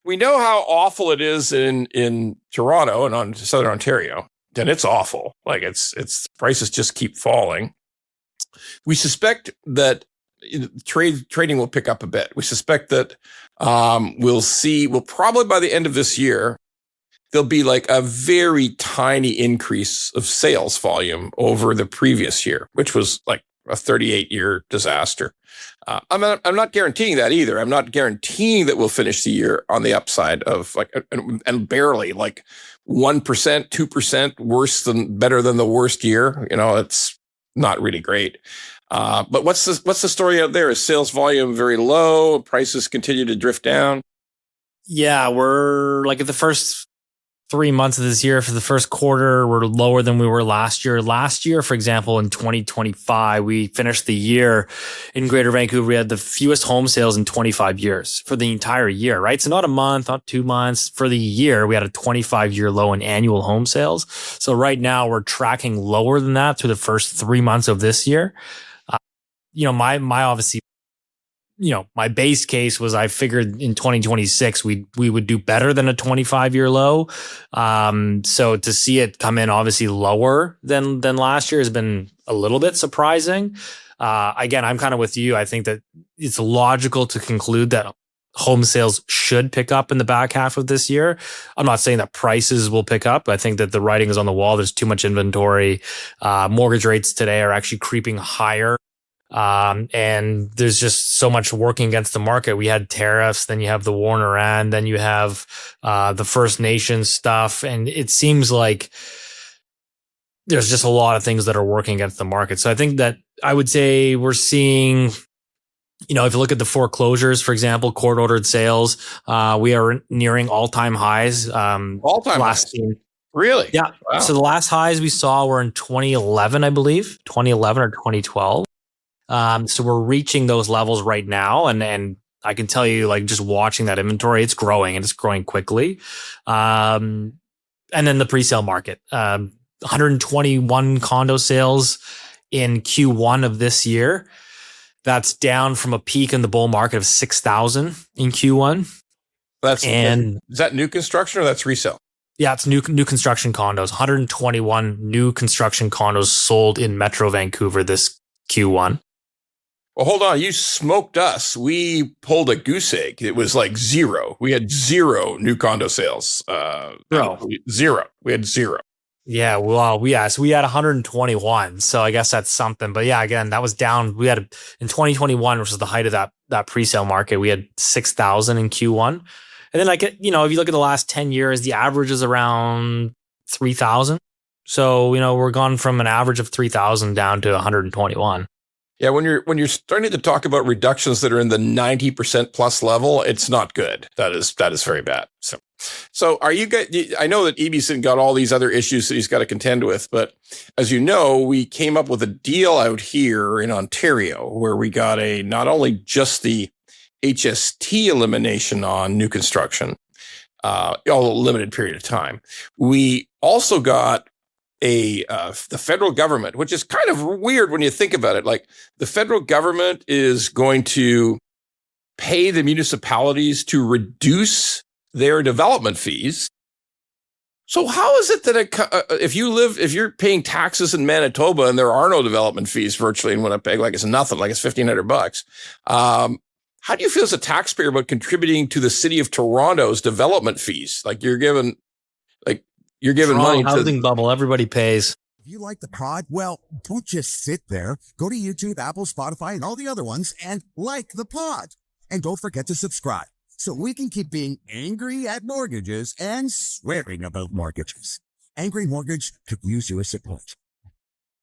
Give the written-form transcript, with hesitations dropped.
we know how awful it is in Toronto and on Southern Ontario. And it's awful. Like it's prices just keep falling. We suspect that trading will pick up a bit. We suspect that we'll probably by the end of this year, there'll be like a very tiny increase of sales volume over the previous year, which was like a 38-year disaster. I'm not guaranteeing that either. I'm not guaranteeing that we'll finish the year on the upside of like, and barely like 1%, 2% better than the worst year. It's not really great. But what's the story out there? Is sales volume very low? Prices continue to drift down? Yeah, we're like at the first 3 months of this year. For the first quarter, we're lower than we were last year. Last year, for example, in 2025, we finished the year in Greater Vancouver. We had the fewest home sales in 25 years for the entire year, right? So not a month, not 2 months. For the year, we had a 25-year low in annual home sales. So right now, we're tracking lower than that through the first 3 months of this year. My obviously, my base case was I figured in 2026 we would do better than a 25-year low. So to see it come in obviously lower than last year has been a little bit surprising. Again, I'm kind of with you. I think that it's logical to conclude that home sales should pick up in the back half of this year. I'm not saying that prices will pick up. I think that the writing is on the wall. There's too much inventory. Mortgage rates today are actually creeping higher. And there's just so much working against the market. We had tariffs, then you have the war in Iran, then you have the First Nations stuff. And it seems like there's just a lot of things that are working against the market. So I think that I would say we're seeing, if you look at the foreclosures, for example, court ordered sales, we are nearing all-time highs. All-time highs. Really? Yeah. Wow. So the last highs we saw were in 2011, I believe, 2011 or 2012. So we're reaching those levels right now. And I can tell you, like, just watching that inventory, it's growing and it's growing quickly. And then the pre-sale market, 121 condo sales in Q1 of this year. That's down from a peak in the bull market of 6,000 in Q1. Is that new construction or that's resale? Yeah, it's new construction condos. 121 new construction condos sold in Metro Vancouver this Q1. Well, hold on. You smoked us. We pulled a goose egg. It was like zero. We had zero new condo sales. Zero. We had zero. Yeah. Well, so we had 121. So I guess that's something. But yeah, again, that was down. We had in 2021, which was the height of that pre-sale market, we had 6,000 in Q1. And then if you look at the last 10 years, the average is around 3,000. So, we're gone from an average of 3,000 down to 121. Yeah, when you're starting to talk about reductions that are in the 90% plus level, it's not good. That is very bad. So are you guys? I know that Ebison got all these other issues that he's got to contend with, but as you know, we came up with a deal out here in Ontario where we got not only just the HST elimination on new construction, a limited period of time. We also got the federal government, which is kind of weird when you think about it. Like, the federal government is going to pay the municipalities to reduce their development fees. So how is it that if you're paying taxes in Manitoba and there are no development fees virtually in Winnipeg, like it's nothing, like it's $1,500, how do you feel as a taxpayer about contributing to the city of Toronto's development fees? Like, you're giving money to housing bubble. Everybody pays. If you like the pod, well, don't just sit there. Go to YouTube, Apple, Spotify, and all the other ones and like the pod. And don't forget to subscribe so we can keep being angry at mortgages and swearing about mortgages. Angry Mortgage could use your support.